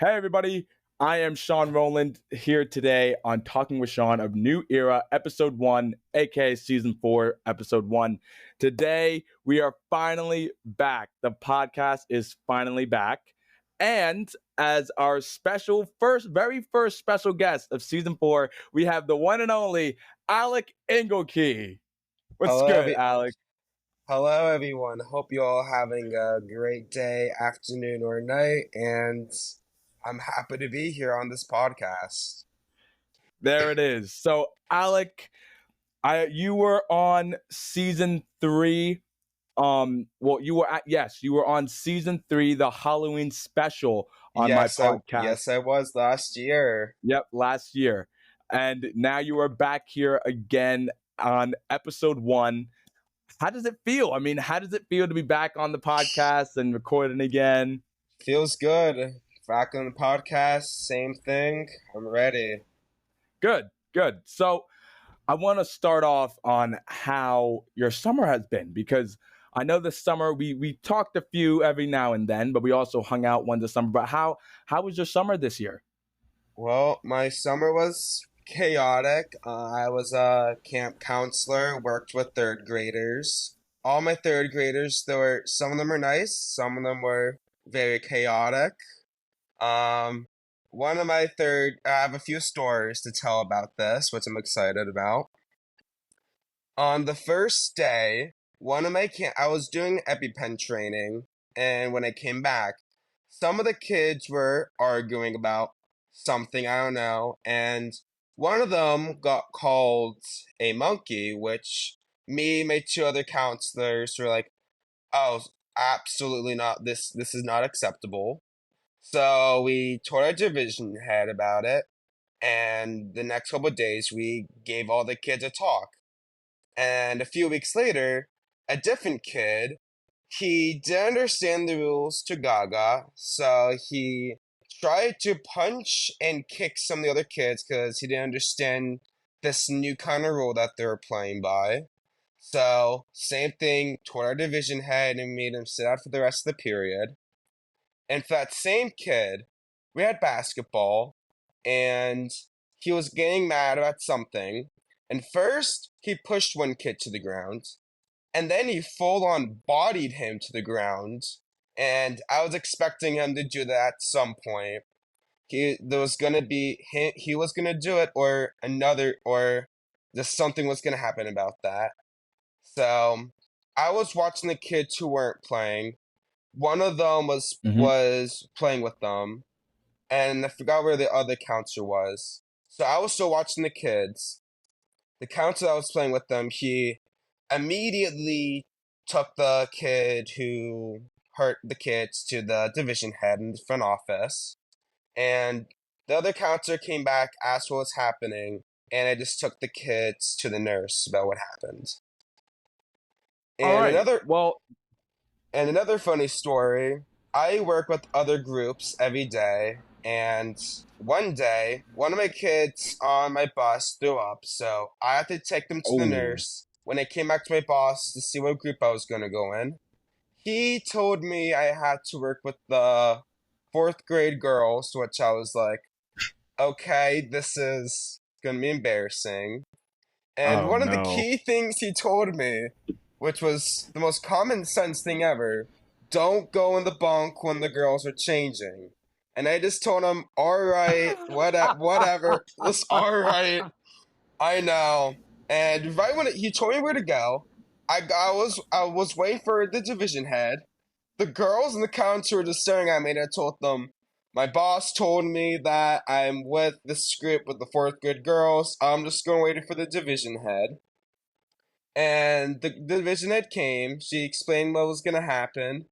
Hey, everybody. I am Shawn Rowland here today on Talking with Shawn of New Era, Episode 1, aka Season 4, Episode 1. Today, we are finally back. The podcast is finally back. And as our very first special guest of Season 4, we have the one and only Alec Engelke. What's Hello, good, Alec? hello, everyone. Hope you all having a great day, afternoon, or night, and I'm happy to be here on this podcast. There it is. So, Alec, you were on Season 3. You were on Season 3, the Halloween special on my podcast. Yes, I was last year. Yep, last year. And now you are back here again on Episode 1. How does it feel? I mean, how does it feel to be back on the podcast and recording again? Feels good. Back on the podcast, same thing. I'm ready. Good. So I want to start off on how your summer has been, because I know this summer we talked a few every now and then, but we also hung out one this summer. But how was your summer this year? Well, my summer was chaotic. I was a camp counselor, worked with third graders. All my third graders, some of them were nice, some of them were very chaotic. Um, I have a few stories to tell about this, which I'm excited about. On the first day, I was doing EpiPen training, and when I came back, some of the kids were arguing about something, I don't know, and one of them got called a monkey, which me and my two other counselors were like, oh, absolutely not, this is not acceptable. So we told our division head about it, and the next couple of days we gave all the kids a talk. And a few weeks later, a different kid, he didn't understand the rules to Gaga, so he tried to punch and kick some of the other kids because he didn't understand this new kind of rule that they were playing by. So, same thing, told our division head and made him sit out for the rest of the period. And for that same kid, we had basketball, and he was getting mad about something. And first, he pushed one kid to the ground, and then he full on bodied him to the ground. And I was expecting him to do that at some point. He was gonna do it, or just something was gonna happen about that. So I was watching the kids who weren't playing. One of them Mm-hmm. was playing with them, and I forgot where the other counselor was. So I was still watching the kids. The counselor that was playing with them, he immediately took the kid who hurt the kids to the division head in the front office. And the other counselor came back, asked what was happening, and I just took the kids to the nurse about what happened. All And right. another Well, And another funny story, I work with other groups every day, and one day, one of my kids on my bus threw up, so I had to take them to the oh, nurse. When I came back to my boss to see what group I was going to go in, he told me I had to work with the fourth grade girls, which I was like, okay, this is going to be embarrassing. And oh one of the no. key things he told me, which was the most common sense thing ever, don't go in the bunk when the girls are changing. And I just told him, all right, whatever, it's all right, I know. And right when he told me where to go, I was waiting for the division head. The girls in the counter were just staring at me, and I told them, my boss told me that I'm with this group with the fourth grade girls. I'm just going to wait for the division head. And the division head came. She explained what was going to happen.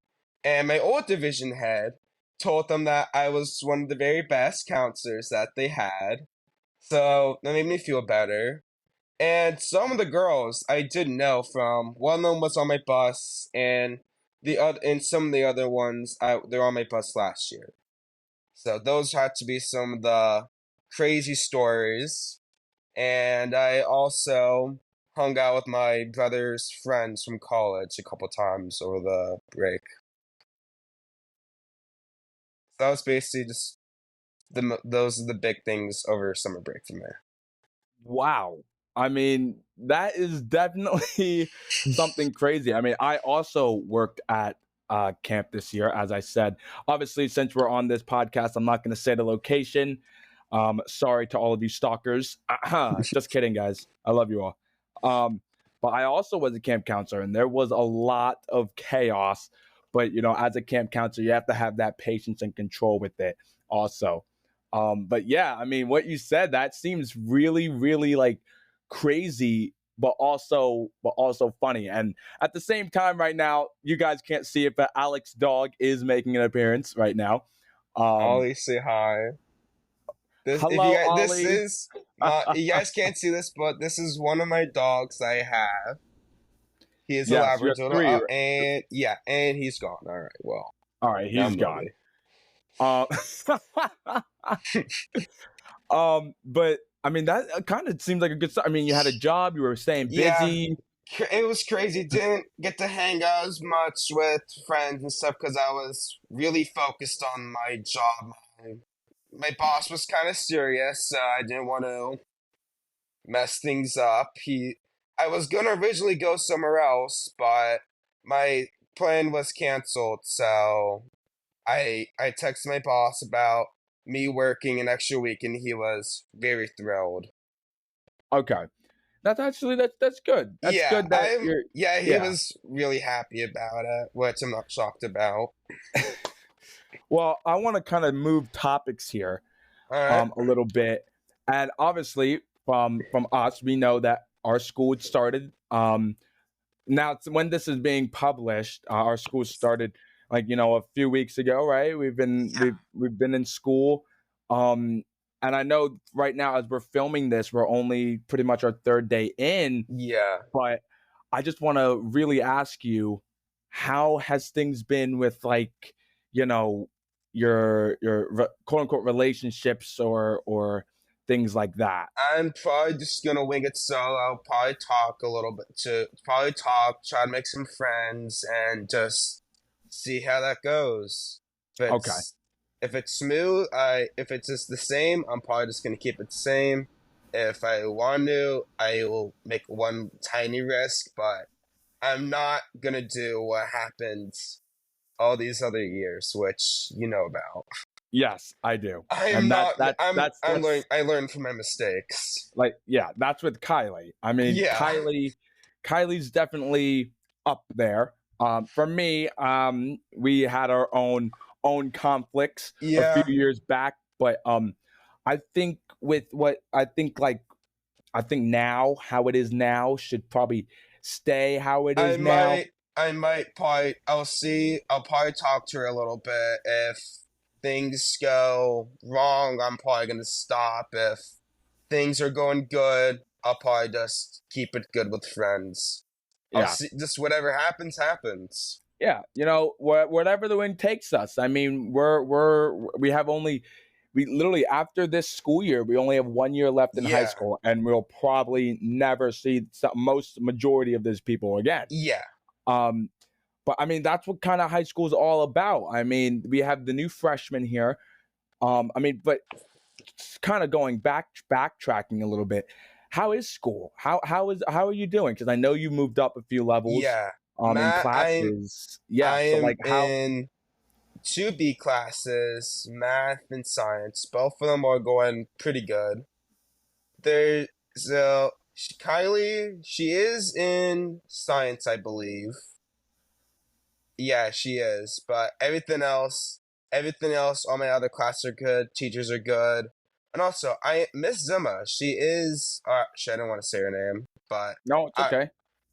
And my old division head told them that I was one of the very best counselors that they had. So that made me feel better. And some of the girls I did know from. One of them was on my bus, and some of the other ones they're on my bus last year. So those had to be some of the crazy stories. And I also hung out with my brother's friends from college a couple times over the break. So that was basically just those are the big things over summer break for me. Wow. I mean, that is definitely something crazy. I mean, I also worked at camp this year, as I said. Obviously, since we're on this podcast, I'm not going to say the location. Sorry to all of you stalkers. Just kidding, guys. I love you all. But I also was a camp counselor, and there was a lot of chaos. But, as a camp counselor, you have to have that patience and control with it also. But yeah, I mean, what you said, that seems really, really like crazy, but also funny. And at the same time, right now, you guys can't see it, but Alec's dog is making an appearance right now. Ollie, say hi. Hello, This Ollie. is my, you guys can't see this, but this is one of my dogs I have. He is a Yes, you have Labrador, three. and yeah, and he's gone. All right, well, All right, now he's I'm gone. lonely. But I mean, that kind of seems like a good start. I mean, you had a job, you were staying Yeah, busy. it was crazy. Didn't get to hang out as much with friends and stuff because I was really focused on my job. My boss was kind of serious, so I didn't want to mess things up. I was gonna originally go somewhere else, but my plan was canceled. So I texted my boss about me working an extra week, and he was very thrilled. Okay, that's good. That's Yeah, good that you're. he Yeah. was really happy about it, which I'm not shocked about. Well, I want to kind of move topics here All right. a little bit, and obviously from us, we know that our school started. Now, when this is being published, our school started like a few weeks ago, right? We've been in school, um, and I know right now as we're filming this, we're only pretty much our third day in. Yeah, But I just want to really ask you, how has things been with like, you know, your quote unquote relationships or things like that? I'm probably just gonna wing it solo. I'll probably talk a little bit probably talk, try to make some friends, and just see how that goes. If Okay. it's if it's smooth, if it's just the same, I'm probably just gonna keep it the same. If I want to, I will make one tiny risk, but I'm not gonna do what happened all these other years, which you know about. Yes, I do. I'm And not. I'm learning. that's I learned from my mistakes. like, yeah, that's with Kylie. I mean, Yeah. Kylie's definitely up there. For me, we had our own conflicts a few Yeah. years back, but I think with what I think now how it is now should probably stay how it I is now. might. I might probably. I'll see. I'll probably talk to her a little bit. If things go wrong, I'm probably gonna stop. If things are going good, I'll probably just keep it good with friends. I'll Yeah. see. Just whatever happens, happens. Yeah, whatever the wind takes us. I mean, we have only we literally after this school year, we only have 1 year left in high Yeah. school, and we'll probably never see most majority of these people again. Yeah. Um, but I mean, that's what kind of high school is all about. I mean, we have the new freshmen here. I mean, but kind of going backtracking a little bit. How is school? How are you doing? Because I know you moved up a few levels Yeah. in Matt, classes. Yeah, I so am like how in two B classes, math and science. Both of them are going pretty good. There's Kylie. She is in science, I believe. Yeah, she is. But everything else, all my other classes are good. Teachers are good, and also I Miss Zima. She is. I don't want to say her name, but No, it's I okay.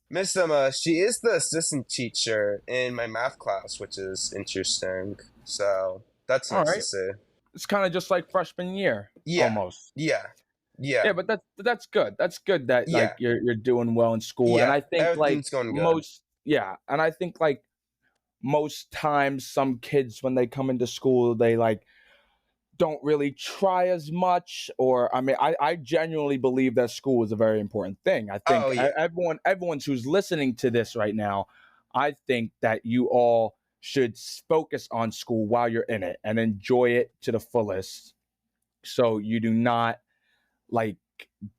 Miss Zima. She is the assistant teacher in my math class, which is interesting. So that's All nice to right. see. It's kind of just like freshman year Yeah, almost. yeah, yeah, Yeah, but that's good. That's good that like yeah, you're doing well in school. And yeah. I think like Everything's going good. most yeah, and I think like most times some kids when they come into school they like don't really try as much or I mean I genuinely believe that school is a very important thing. I Oh think yeah, everyone who's listening to this right now, I think that you all should focus on school while you're in it and enjoy it to the fullest. so you do not like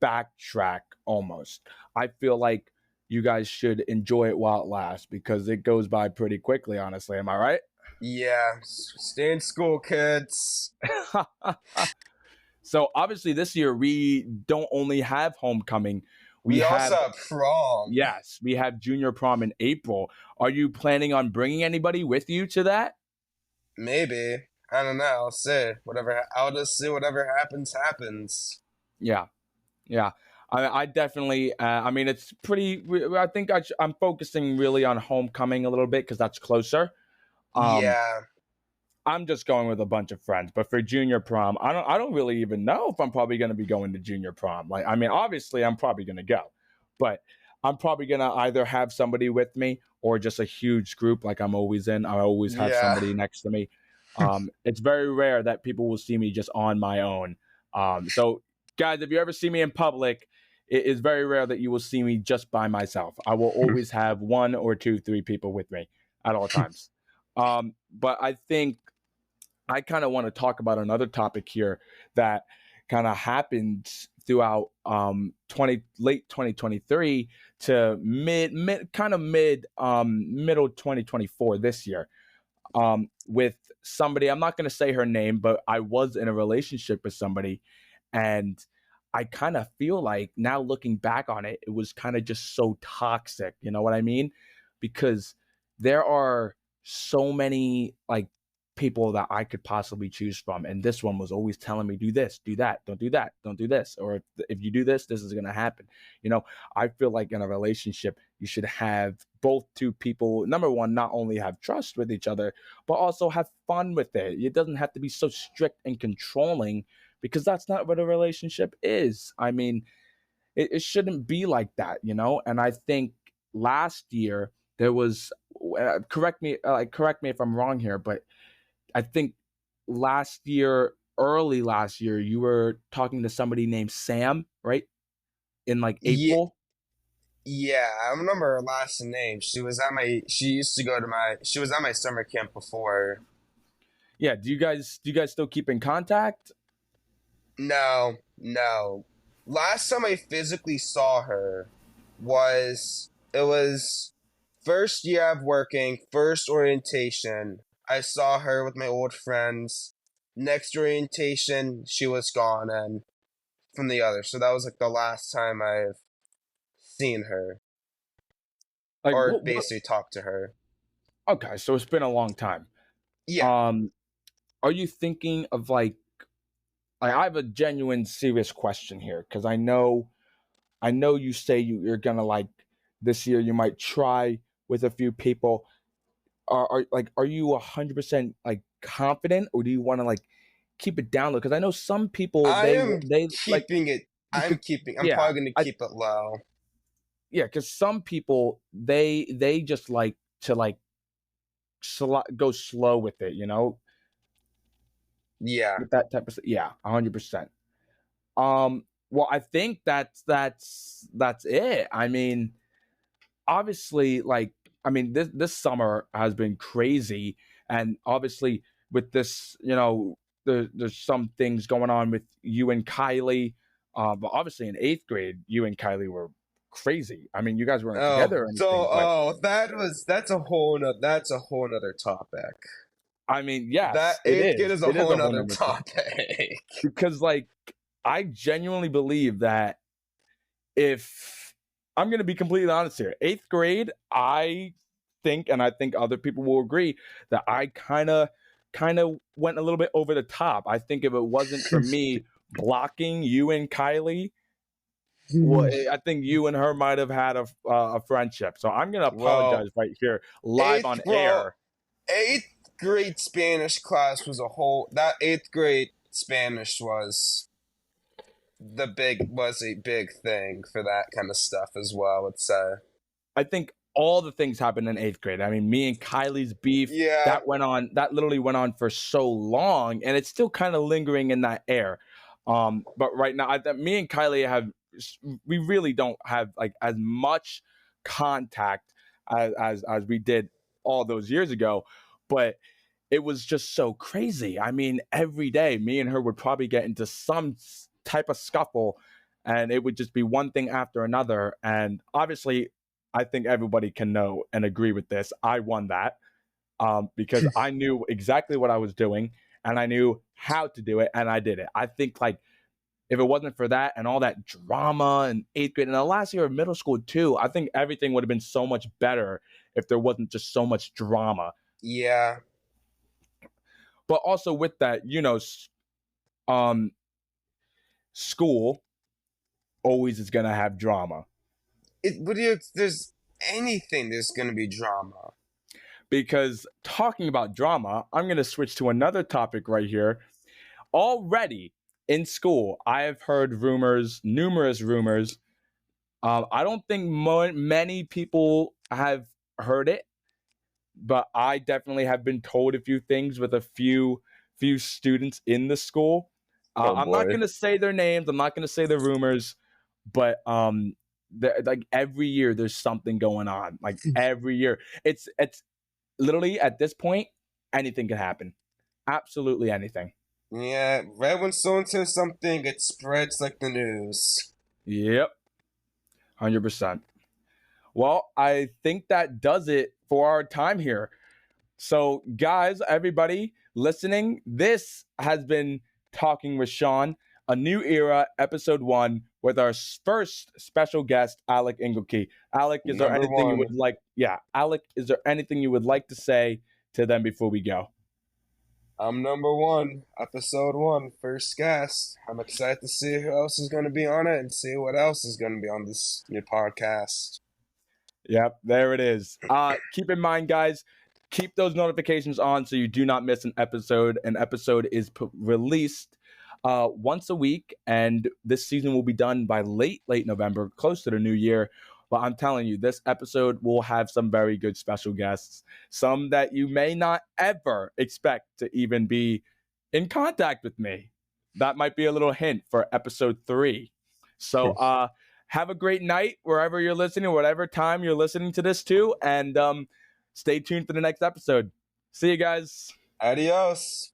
backtrack almost. I feel like you guys should enjoy it while it lasts because it goes by pretty quickly, honestly. Am I right? Yeah, stay in school, kids. So obviously this year we don't only have homecoming, we We also have, have prom. yes, we have junior prom in April. Are you planning on bringing anybody with you to that? Maybe. I don't know. I'll see. I'll just see whatever happens, happens. Yeah. Yeah, I definitely. I mean, it's pretty. I think I'm focusing really on homecoming a little bit because that's closer. Um, Yeah. I'm just going with a bunch of friends, but for junior prom, I don't really even know if I'm probably going to be going to junior prom. Like, I mean, obviously, I'm probably going to go, but I'm probably going to either have somebody with me or just a huge group like I'm always in. I always have Yeah. somebody next to me. It's very rare that people will see me just on my own. So, guys, if you ever see me in public, it is very rare that you will see me just by myself. I will always have one or two, three people with me at all times. But I think I kind of want to talk about another topic here that kind of happened throughout 20 late 2023 to middle 2024 this year, with somebody. I'm not going to say her name, but I was in a relationship with somebody, and I kind of feel like now looking back on it, it was kind of just so toxic. You know what I mean? Because there are so many like people that I could possibly choose from, and this one was always telling me, "Do this, do that, don't do that, don't do this," or if you do this, this is going to happen. You know, I feel like in a relationship, you should have both two people. Number one, not only have trust with each other, but also have fun with it. It doesn't have to be so strict and controlling because that's not what a relationship is. I mean, it shouldn't be like that, you know? And I think last year there was, correct me if I'm wrong here, but I think early last year, you were talking to somebody named Sam, right? In like Yeah. April. Yeah, I remember her last name. She used to go to she was at my summer camp before. Yeah. Do you guys still keep in contact? No, no. Last time I physically saw her it was first year of working, first orientation. I saw her with my old friends. Next orientation, she was gone and from the other. So that was like the last time I've seen her Like or what? basically talked to her. Okay, so it's been a long time. Yeah. Um, are you thinking of like? I have a genuine, serious question here because I know you say you're gonna like this year you might try with a few people. Are you 100% like confident, or do you want to like keep it down low? Because I know some people I am they like keeping it because I'm yeah, probably gonna I keep it low. yeah, because some people they just like to like go slow with it, you know, Yeah. with that type of yeah, 100%. Well, I think that's it. I mean, obviously, like, I mean, this summer has been crazy, and obviously with this, you know, there's some things going on with you and Kylie. But obviously in eighth grade, you and Kylie were crazy. I mean, you guys weren't Oh, together or so anything, but that's a whole nother topic. I mean, That yes, it eighth grade is. is a It is whole a whole nother nother thing topic. because, like, I genuinely believe that if I'm going to be completely honest here, eighth grade, I think, and I think other people will agree, that I kind of went a little bit over the top. I think if it wasn't for me blocking you and Kylie, well, I think you and her might have had a friendship. So I'm going to Well, apologize right here, live eighth on bro, air. eighth grade Spanish class was a whole. That eighth grade Spanish was a big thing for that kind of stuff as well. It's I think all the things happened in eighth grade. I mean, me and Kylie's beef yeah. that literally went on for so long, and it's still kind of lingering in that air. But right now, me and Kylie we really don't have like as much contact as we did all those years ago. But it was just so crazy. I mean, every day, me and her would probably get into some type of scuffle, and it would just be one thing after another. And obviously, I think everybody can know and agree with this. I won that because I knew exactly what I was doing and I knew how to do it, and I did it. I think like if it wasn't for that and all that drama in eighth grade and the last year of middle school too, I think everything would have been so much better if there wasn't just so much drama. Yeah. But also with that, um, school always is gonna have drama There's anything, there's gonna be drama. because talking about drama, I'm gonna switch to another topic right here. Already in school, I have heard rumors, numerous rumors. I don't think many people have heard it, but I definitely have been told a few things with a few students in the school. Oh I'm not boy. gonna say their names. I'm not gonna say the rumors, but like every year there's something going on. Like every year, it's literally at this point anything can happen. Absolutely anything. Yeah, right when someone says something, it spreads like the news. Yep, 100%. Well, I think that does it for our time here. So, guys, everybody listening, this has been Talking with Shawn, a new era, episode 1, with our first special guest, Alec Engelke. Alec, is there Number anything you would one. like? Yeah, Alec, is there anything you would like to say to them before we go? I'm number one, episode one, first guest. I'm excited to see who else is going to be on it and see what else is going to be on this new podcast. Yep, there it is. Keep in mind, guys, keep those notifications on so you do not miss an episode. An episode is released once a week, and this season will be done by late November, close to the new year. But I'm telling you, this episode will have some very good special guests, some that you may not ever expect to even be in contact with me. That might be a little hint for episode 3. So, have a great night wherever you're listening, whatever time you're listening to this to, and stay tuned for the next episode. See you guys. Adios.